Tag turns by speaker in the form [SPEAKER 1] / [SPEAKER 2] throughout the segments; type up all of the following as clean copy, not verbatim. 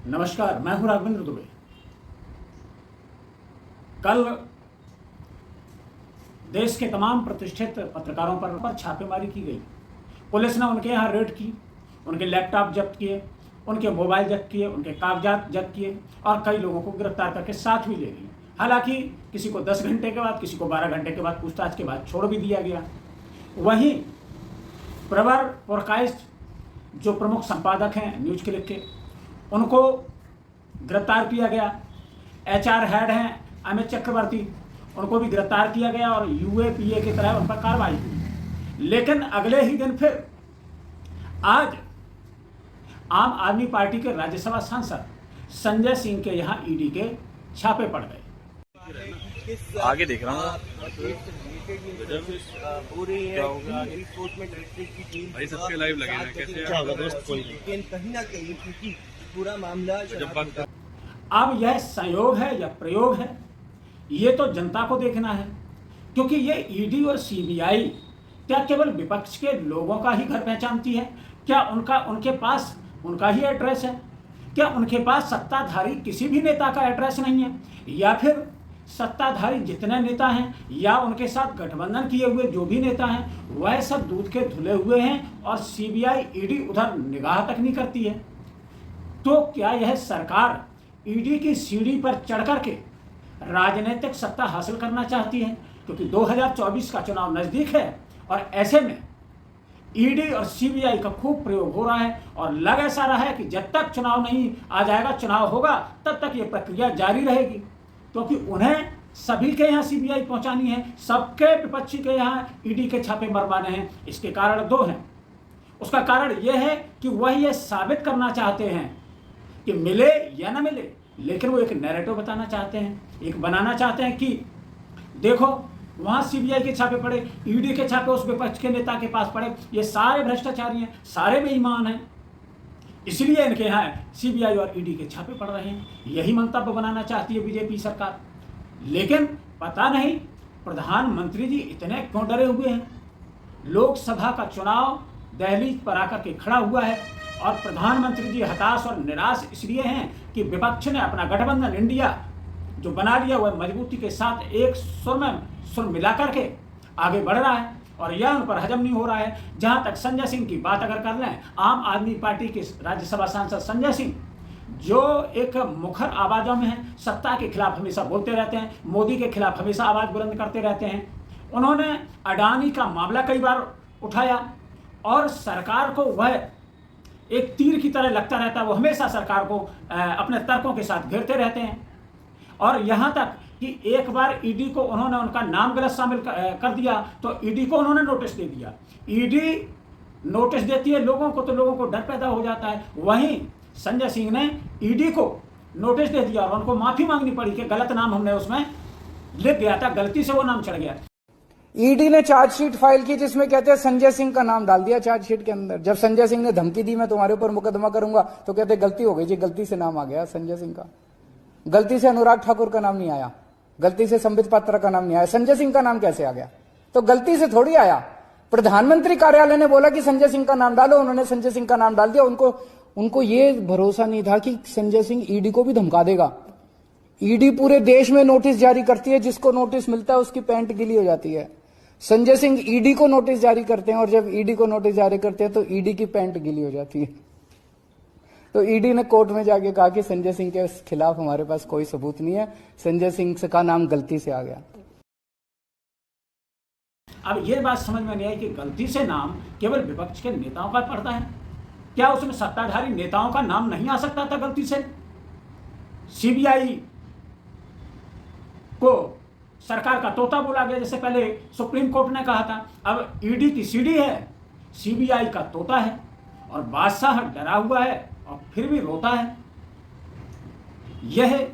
[SPEAKER 1] नमस्कार, मैं हूं राघवेंद्र दुबे। कल देश के तमाम प्रतिष्ठित पत्रकारों पर छापेमारी की गई। पुलिस ने उनके यहाँ रेड की, उनके लैपटॉप जब्त किए, उनके मोबाइल जब्त किए, उनके कागजात जब्त किए और कई लोगों को गिरफ्तार करके साथ भी ले गई। हालांकि किसी को 10 घंटे के बाद, किसी को 12 घंटे के बाद पूछताछ के बाद छोड़ भी दिया गया। वहीं प्रवर पॉडकास्ट जो प्रमुख संपादक हैं न्यूज क्लिक के, उनको गिरफ्तार किया गया। HR हेड हैं अमित चक्रवर्ती, उनको भी गिरफ्तार किया गया और UAPA की तरह उन पर कार्रवाई हुई। लेकिन अगले ही दिन फिर आज आम आदमी पार्टी के राज्यसभा सांसद संजय सिंह के यहाँ ED के छापे पड़ गए।
[SPEAKER 2] आगे देख रहा हूँ भाई, सबके लाइव लगे हैं। कैसे
[SPEAKER 3] कहीं ना कहीं क्योंकि पूरा मामला
[SPEAKER 1] अब यह संयोग है या प्रयोग है, ये तो जनता को देखना है। क्योंकि ये ED और CBI क्या केवल विपक्ष के लोगों का ही घर पहचानती है? क्या उनके पास उनका ही एड्रेस है? क्या उनके पास सत्ताधारी किसी भी नेता का एड्रेस नहीं है? या फिर सत्ताधारी जितने नेता हैं या उनके साथ गठबंधन किए हुए जो भी नेता हैं वह सब दूध के धुले हुए हैं और CBI ED उधर निगाह तक नहीं करती है? तो क्या यह सरकार ED की सीढ़ी पर चढ़ करके राजनीतिक सत्ता हासिल करना चाहती है? क्योंकि 2024 का चुनाव नजदीक है और ऐसे में ED और CBI का खूब प्रयोग हो रहा है और लग ऐसा रहा है कि जब तक चुनाव नहीं आ जाएगा, चुनाव होगा, तब तक ये प्रक्रिया जारी रहेगी। क्योंकि उन्हें सभी के यहाँ CBI पहुंचानी है, सबके विपक्षी के यहाँ ED के छापे मरवाने हैं। इसके कारण दो हैं। उसका कारण यह है कि वह ये साबित करना चाहते हैं कि मिले या ना मिले, लेकिन वो एक नैरेटिव बताना चाहते हैं, एक बनाना चाहते हैं कि देखो वहाँ CBI के छापे पड़े, ED के छापे उस विपक्ष के नेता के पास पड़े, ये सारे भ्रष्टाचारी हैं, सारे बेईमान हैं, इसलिए इनके यहाँ CBI और ED के छापे पड़ रहे हैं। यही मंतव्य बनाना चाहती है बीजेपी सरकार। लेकिन पता नहीं प्रधानमंत्री जी इतने क्यों डरे हुए हैं। लोकसभा का चुनाव दहलीज पर आकर के खड़ा हुआ है और प्रधानमंत्री जी हताश और निराश इसलिए हैं कि विपक्ष ने अपना गठबंधन इंडिया जो बना लिया वह मजबूती के साथ एक सुर मिला करके आगे बढ़ रहा है और यह उन पर हजम नहीं हो रहा है। जहां तक संजय सिंह की बात अगर कर लें, आम आदमी पार्टी के राज्यसभा सांसद संजय सिंह जो एक मुखर आवाजों में हैं, सत्ता के खिलाफ हमेशा बोलते रहते हैं, मोदी के खिलाफ हमेशा आवाज बुलंद करते रहते हैं। उन्होंने अडानी का मामला कई बार उठाया और सरकार को वह एक तीर की तरह लगता रहता है। वो हमेशा सरकार को अपने तर्कों के साथ घेरते रहते हैं और यहाँ तक कि एक बार ED को उन्होंने उनका नाम गलत शामिल कर दिया तो ED को उन्होंने नोटिस दे दिया। ED नोटिस देती है लोगों को तो लोगों को डर पैदा हो जाता है। वहीं संजय सिंह ने ED को नोटिस दे दिया और उनको माफी मांगनी पड़ी कि गलत नाम हमने उसमें लिख गया था, गलती से वो नाम चढ़ गया।
[SPEAKER 4] ED ने चार्जशीट फाइल की जिसमें कहते हैं संजय सिंह का नाम डाल दिया चार्जशीट के अंदर। जब संजय सिंह ने धमकी दी मैं तुम्हारे ऊपर मुकदमा करूंगा तो कहते गलती हो गई जी, गलती से नाम आ गया संजय सिंह का, गलती से अनुराग ठाकुर का नाम नहीं आया, गलती से संबित पात्रा का नाम नहीं आया, संजय सिंह का नाम कैसे आ गया? तो गलती से थोड़ी आया। प्रधानमंत्री कार्यालय ने बोला कि संजय सिंह का नाम डालो, उन्होंने संजय सिंह का नाम डाल दिया। उनको ये भरोसा नहीं था कि संजय सिंह ED को भी धमका देगा। ED पूरे देश में नोटिस जारी करती है, जिसको नोटिस मिलता है उसकी पैंट गीली हो जाती है। संजय सिंह ED को नोटिस जारी करते हैं और जब ED को नोटिस जारी करते हैं तो ED की पैंट गीली हो जाती है। तो ED ने कोर्ट में जाके कहा कि संजय सिंह के खिलाफ हमारे पास कोई सबूत नहीं है, संजय सिंह का नाम गलती से आ गया।
[SPEAKER 1] अब ये बात समझ में नहीं आई कि गलती से नाम केवल विपक्ष के नेताओं का पड़ता है। क्या उसमें सत्ताधारी नेताओं का नाम नहीं आ सकता था गलती से? CBI को सरकार का तोता बोला गया, जैसे पहले सुप्रीम कोर्ट ने कहा था। अब ED की सीढ़ी है, CBI का तोता है और बादशाह डरा हुआ है और फिर भी रोता है। यह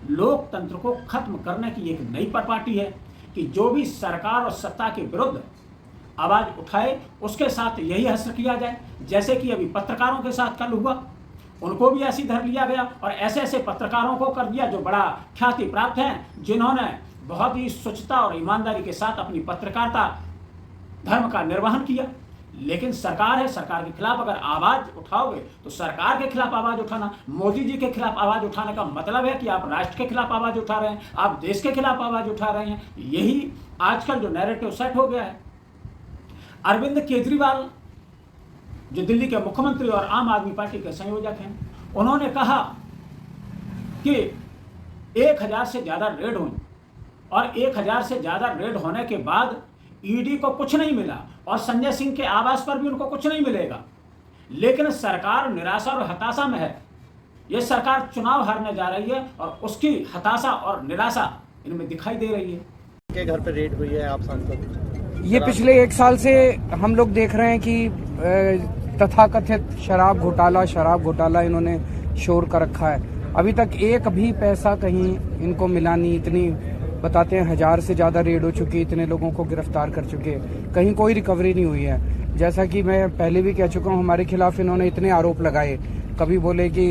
[SPEAKER 1] लोकतंत्र को खत्म करने की एक नई परिपाटी है कि जो भी सरकार और सत्ता के विरुद्ध आवाज उठाए उसके साथ यही हश्र किया जाए। जैसे कि अभी पत्रकारों के साथ कल हुआ, उनको भी ऐसे धर लिया गया और ऐसे ऐसे पत्रकारों को कर दिया जो बड़ा ख्याति प्राप्त हैं, जिन्होंने बहुत ही स्वच्छता और ईमानदारी के साथ अपनी पत्रकारिता धर्म का निर्वहन किया। लेकिन सरकार है, सरकार के खिलाफ अगर आवाज उठाओगे तो सरकार के खिलाफ आवाज उठाना, मोदी जी के खिलाफ आवाज उठाने का मतलब है कि आप राष्ट्र के खिलाफ आवाज उठा रहे हैं, आप देश के खिलाफ आवाज उठा रहे हैं। यही आजकल जो नैरेटिव सेट हो गया है। अरविंद केजरीवाल जो दिल्ली के मुख्यमंत्री और आम आदमी पार्टी के संयोजक हैं, उन्होंने कहा कि 1000 से ज्यादा रेड हुई और 1000 से ज्यादा रेड होने के बाद ईडी को कुछ नहीं मिला और संजय सिंह के आवास पर भी उनको कुछ नहीं मिलेगा। लेकिन सरकार निराशा और हताशा में है। यह सरकार चुनाव हारने जा रही है और उसकी हताशा और निराशा इनमें दिखाई दे रही है।
[SPEAKER 3] के घर पर रेड हुई है, आप सांसद।
[SPEAKER 4] ये पिछले 1 साल से हम लोग देख रहे हैं कि तथाकथित शराब घोटाला इन्होंने शोर कर रखा है। अभी तक एक भी पैसा कहीं इनको मिला नहीं। इतनी बताते हैं 1000 से ज्यादा रेड हो चुकी, इतने लोगों को गिरफ्तार कर चुके, कहीं कोई रिकवरी नहीं हुई है। जैसा कि मैं पहले भी कह चुका हूं, हमारे खिलाफ इन्होंने इतने आरोप लगाए। कभी बोले कि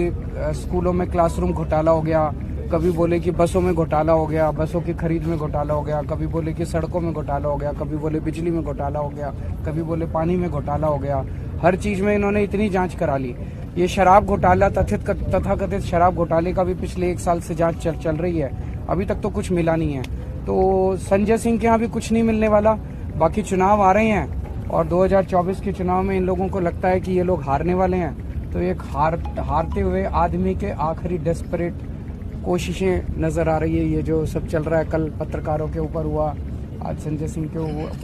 [SPEAKER 4] स्कूलों में क्लासरूम घोटाला हो गया, कभी बोले कि बसों में घोटाला हो गया, बसों की खरीद में घोटाला हो गया, कभी बोले कि सड़कों में घोटाला हो गया, कभी बोले बिजली में घोटाला हो गया, कभी बोले पानी में घोटाला हो गया। हर चीज में इन्होंने इतनी जांच करा ली। ये शराब घोटाला, तथाकथित शराब घोटाले का भी पिछले 1 साल से जांच चल रही है, अभी तक तो कुछ मिला नहीं है। तो संजय सिंह के यहाँ भी कुछ नहीं मिलने वाला। बाकी चुनाव आ रहे हैं और 2024 के चुनाव में इन लोगों को लगता है कि ये लोग हारने वाले हैं, तो एक हारते हुए आदमी के आखिरी डेस्परेट कोशिशें नजर आ रही है। ये जो सब चल रहा है, कल पत्रकारों के ऊपर हुआ, आज संजय सिंह के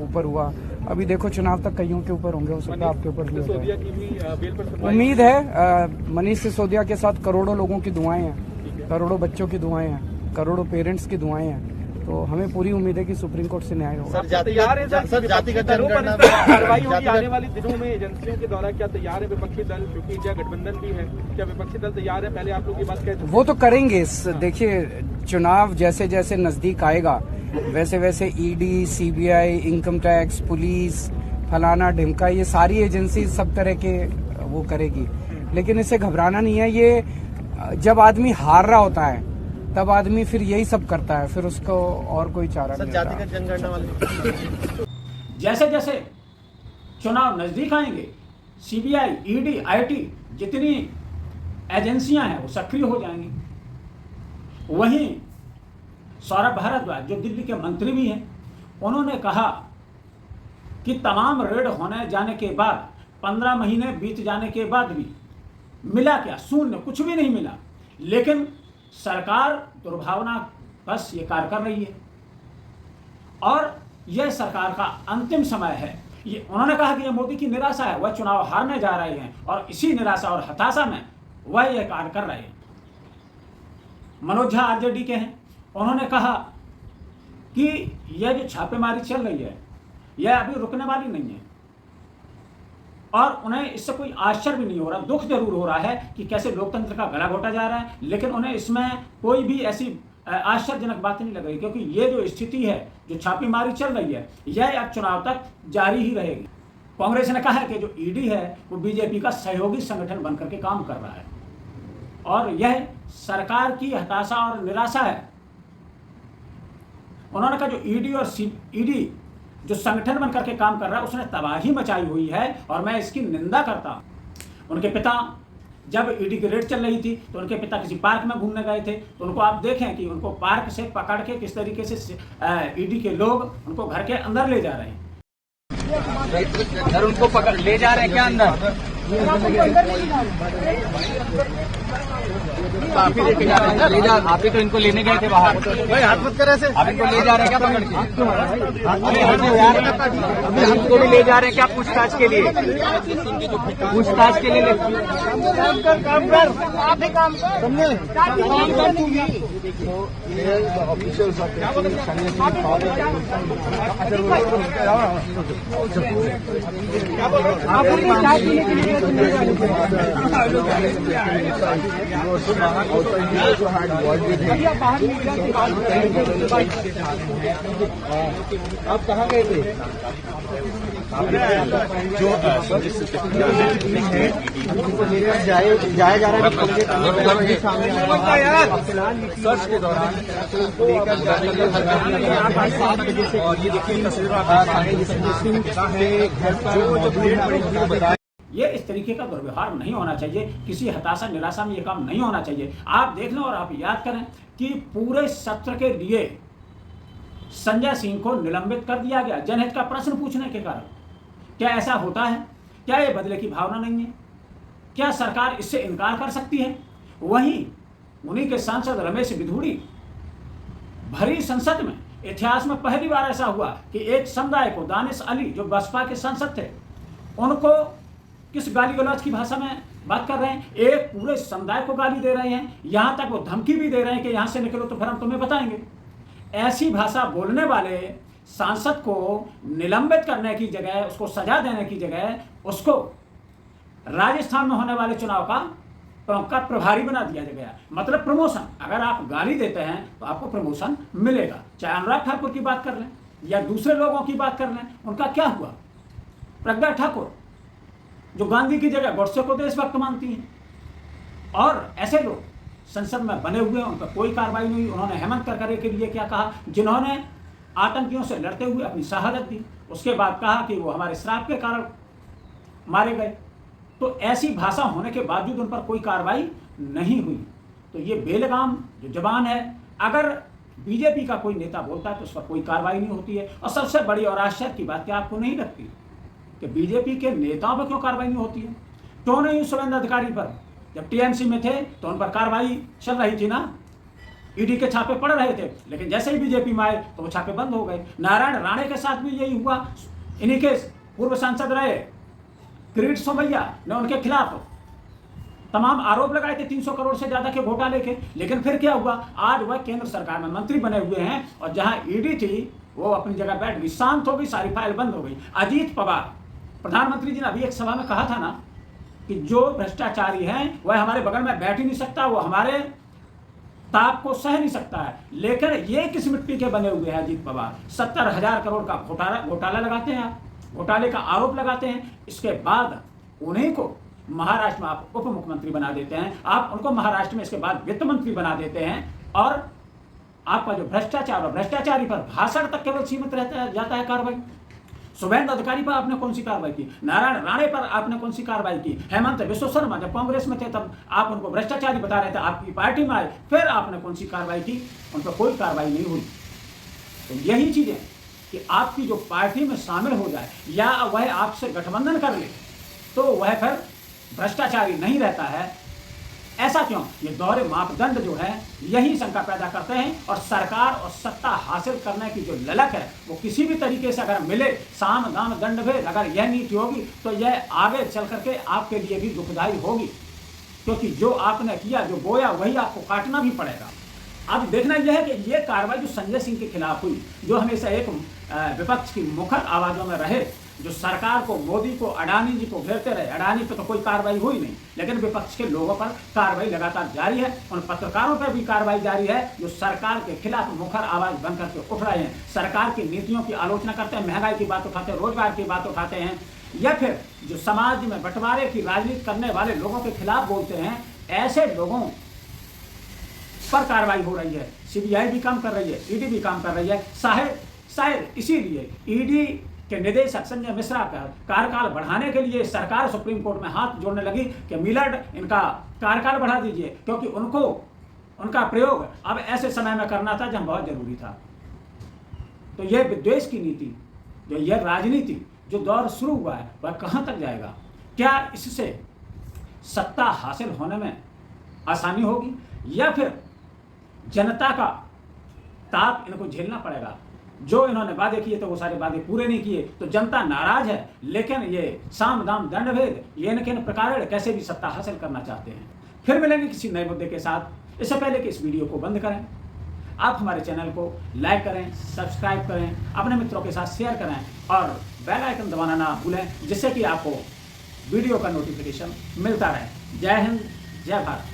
[SPEAKER 4] ऊपर हुआ, अभी देखो चुनाव तक कईयों के ऊपर होंगे, हो सकता है आपके ऊपर भी हो। उम्मीद है मनीष सिसोदिया के साथ करोड़ों लोगों की दुआएं हैं, करोड़ों बच्चों की दुआएं हैं, करोड़ों पेरेंट्स की दुआएं हैं। तो हमें पूरी उम्मीद है कि सुप्रीम कोर्ट से न्याय होगा।
[SPEAKER 3] जातिगत जनगणना
[SPEAKER 5] कार्रवाई होगी आने वाले दिनों में एजेंसियों के द्वारा। क्या तैयार है विपक्षी दल, क्योंकि इंडिया गठबंधन भी है, क्या विपक्षी दल तैयार है? पहले आप लोग ये बात कहते
[SPEAKER 4] वो तो करेंगे। देखिए, चुनाव जैसे जैसे नजदीक आएगा वैसे वैसे ED, CBI, income tax, police, फलाना ढिमका, ये सारी एजेंसी सब तरह के वो करेगी। लेकिन इससे घबराना नहीं है। ये जब आदमी हार रहा होता है तब आदमी फिर यही सब करता है, फिर उसको और कोई चारा नहीं होता।
[SPEAKER 3] जातिगत जनगणना वाले
[SPEAKER 1] जैसे जैसे चुनाव नजदीक आएंगे, सीबीआई, ईडी, आईटी जितनी एजेंसियां हैं वो सक्रिय हो जाएंगी। वहीं सौरभ भारद्वाज जो दिल्ली के मंत्री भी हैं, उन्होंने कहा कि तमाम रेड होने जाने के बाद 15 महीने बीत जाने के बाद भी मिला क्या? शून्य, कुछ भी नहीं मिला। लेकिन सरकार दुर्भावना बस ये कार्य कर रही है और यह सरकार का अंतिम समय है। ये उन्होंने कहा कि यह मोदी की निराशा है, वह चुनाव हारने जा रहे हैं और इसी निराशा और हताशा में वह यह कार्य कर रहे हैं। मनोज झा आरजेडी के हैं, उन्होंने कहा कि यह जो छापेमारी चल रही है यह अभी रुकने वाली नहीं है और उन्हें इससे कोई आश्चर्य भी नहीं हो रहा। दुख जरूर हो रहा है कि कैसे लोकतंत्र का गला घोटा जा रहा है, लेकिन उन्हें इसमें कोई भी ऐसी आश्चर्यजनक बात नहीं लग रही, क्योंकि ये जो स्थिति है, जो छापेमारी चल रही है, यह अब चुनाव तक जारी ही रहेगी। कांग्रेस ने कहा है कि जो ईडी है वो बीजेपी का सहयोगी संगठन बनकर के काम कर रहा है और यह सरकार की हताशा और निराशा है। उन्होंने कहा जो ईडी और ईडी जो संगठन बनकर के काम कर रहा है उसने तबाही मचाई हुई है और मैं इसकी निंदा करता हूं। उनके पिता जब ईडी की रेड चल रही थी तो उनके पिता किसी पार्क में घूमने गए थे, तो उनको आप देखें कि उनको पार्क से पकड़ के किस तरीके से ईडी के लोग उनको घर के अंदर ले जा रहे हैं।
[SPEAKER 5] घर उनको पकड़ ले जा रहे हैं क्या अंदर? आप ही लेके जा रहे हैं, ले जा, आप ही तो इनको लेने गए थे बाहर। भाई हाथ मत कर ऐसे, आप इनको ले जा रहे हैं क्या पकड़ के? अभी हमको भी ले जा रहे हैं क्या पूछताछ के लिए? पूछताछ के लिए काम कर, आप ही काम आप कहाँ गए थे?
[SPEAKER 3] जो जाया जा रहा है सर्च के दौरान और ये देखिए तस्वीर
[SPEAKER 1] ये इस तरीके का दुर्व्यवहार नहीं होना चाहिए, किसी हताशा निराशा में ये काम नहीं होना चाहिए। आप देख लें और आप याद करें कि पूरे सत्र के लिए संजय सिंह को निलंबित कर दिया गया जनहित का प्रश्न पूछने के कारण। क्या ऐसा होता है? क्या ये बदले की भावना नहीं है? क्या सरकार इससे इनकार कर सकती है? वहीं उन्हीं के सांसद रमेश बिधूड़ी भरी संसद में इतिहास में पहली बार ऐसा हुआ कि एक समुदाय को, दानिश अली जो बसपा के सांसद थे, उनको किस गाली गलौज की भाषा में बात कर रहे हैं, एक पूरे समुदाय को गाली दे रहे हैं, यहां तक वो धमकी भी दे रहे हैं कि यहां से निकलो तो फिर हम तुम्हें बताएंगे। ऐसी भाषा बोलने वाले सांसद को निलंबित करने की जगह, उसको सजा देने की जगह, उसको राजस्थान में होने वाले चुनाव का प्रभारी बना दिया गया। मतलब प्रमोशन। अगर आप गाली देते हैं तो आपको प्रमोशन मिलेगा। चाहे अनुराग ठाकुर की बात कर लें या दूसरे लोगों की बात कर लें, उनका क्या हुआ? प्रज्ञा ठाकुर जो गांधी की जगह गोडसे को देशभक्त मानती हैं, और ऐसे लोग संसद में बने हुए हैं, उन पर कोई कार्रवाई नहीं हुई। उन्होंने हेमंत करकरे के लिए क्या कहा, जिन्होंने आतंकियों से लड़ते हुए अपनी शहादत दी, उसके बाद कहा कि वो हमारे श्राप के कारण मारे गए। तो ऐसी भाषा होने के बावजूद उन पर कोई कार्रवाई नहीं हुई। तो ये बेलगाम जो जबान है, अगर बीजेपी का कोई नेता बोलता है तो उस पर कोई कार्रवाई नहीं होती है। और सबसे बड़ी और आश्चर्य की बात क्या आपको नहीं लगती कि बीजेपी के नेताओं पर क्यों कार्रवाई नहीं होती है? क्यों नहीं हुई शुभेंदु अधिकारी पर? जब टीएमसी में थे तो उन पर कार्रवाई चल रही थी ना, ईडी के छापे पड़ रहे थे, लेकिन जैसे ही बीजेपी में आए तो वो छापे बंद हो गए। नारायण राणे के साथ भी यही हुआ। इन्हीं के पूर्व सांसद रहे किरीट सोमैया ने उनके खिलाफ तमाम आरोप लगाए थे 300 करोड़ से ज्यादा के घोटाले के, लेकिन फिर क्या हुआ? आज वह केंद्र सरकार में मंत्री बने हुए हैं, और जहां ईडी थी वो अपनी जगह बैठ गई, शांत हो गई, सारी फाइल बंद हो गई। अजीत पवार प्रधानमंत्री जी ने अभी एक सभा में कहा था ना कि जो भ्रष्टाचारी हैं वह हमारे बगल में बैठ ही नहीं सकता, वो हमारे ताप को सह नहीं सकता है। लेकिन ये किस मिट्टी के बने हुए हैं अजीत पवार? 70,000 करोड़ का घोटाला लगाते हैं, आप घोटाले का आरोप लगाते हैं। इसके बाद उन्हीं को महाराष्ट्र में आप उप मुख्यमंत्री बना देते हैं, आप उनको महाराष्ट्र में इसके बाद वित्त मंत्री बना देते हैं, और आपका जो भ्रष्टाचार और भ्रष्टाचारी पर भाषण तक केवल सीमित रहता जाता है कार्रवाई। शुभेंदु अधिकारी पर आपने कौन सी कार्रवाई की? नारायण राणे पर आपने कौन सी कार्रवाई की? हेमंत बिश्व शर्मा जब कांग्रेस में थे तब आप उनको भ्रष्टाचारी बता रहे थे, आपकी पार्टी में आए फिर आपने कौन सी कार्रवाई की? उन पर कोई कार्रवाई नहीं हुई। तो यही चीजें कि आपकी जो पार्टी में शामिल हो जाए या वह आपसे गठबंधन कर ले तो वह फिर भ्रष्टाचारी नहीं रहता है। ऐसा क्यों? ये दोहरे मापदंड जो है यही शंका पैदा करते हैं, और सरकार और सत्ता हासिल करने की जो ललक है वो किसी भी तरीके से अगर मिले, साम दाम दंड भेद, अगर यह नीति होगी तो यह आगे चल करके आपके लिए भी दुखदायी होगी, क्योंकि जो आपने किया, जो बोया, वही आपको काटना भी पड़ेगा। अब देखना यह है कि ये कार्रवाई जो संजय सिंह के खिलाफ हुई, जो हमेशा एक विपक्ष की मुखर आवाजों में रहे, जो सरकार को, मोदी को, अडानी जी को घेरते रहे। अडानी पे तो कोई कार्रवाई हुई नहीं, लेकिन विपक्ष के लोगों पर कार्रवाई लगातार जारी है। उन पत्रकारों पर भी कार्रवाई जारी है जो सरकार के खिलाफ मुखर आवाज बनकर के उठ रहे हैं, सरकार की नीतियों की आलोचना करते हैं, महंगाई की बात उठाते हैं, रोजगार की बात उठाते हैं, या फिर जो समाज में बंटवारे की राजनीति करने वाले लोगों के खिलाफ बोलते हैं। ऐसे लोगों पर कार्रवाई हो रही है। सीबीआई भी काम कर रही है, ईडी भी काम कर रही है। शायद इसीलिए ईडी के निदेशक संजय मिश्रा का कार्यकाल बढ़ाने के लिए सरकार सुप्रीम कोर्ट में हाथ जोड़ने लगी कि मिलर्ड इनका कार्यकाल बढ़ा दीजिए, क्योंकि उनको उनका प्रयोग अब ऐसे समय में करना था जब बहुत जरूरी था। तो यह विद्वेष की नीति, जो यह राजनीति जो दौर शुरू हुआ है, वह कहां तक जाएगा? क्या इससे सत्ता हासिल होने में आसानी होगी, या फिर जनता का ताप इनको झेलना पड़ेगा? जो इन्होंने वादे किए तो वो सारे वादे पूरे नहीं किए, तो जनता नाराज है। लेकिन ये साम दाम दंड भेद, ये न किन प्रकार कैसे भी सत्ता हासिल करना चाहते हैं। फिर मिलेंगे किसी नए मुद्दे के साथ। इससे पहले कि इस वीडियो को बंद करें, आप हमारे चैनल को लाइक करें, सब्सक्राइब करें, अपने मित्रों के साथ शेयर करें, और बेल आइकन दबाना ना भूलें, जिससे कि आपको वीडियो का नोटिफिकेशन मिलता रहे। जय हिंद, जय भारत।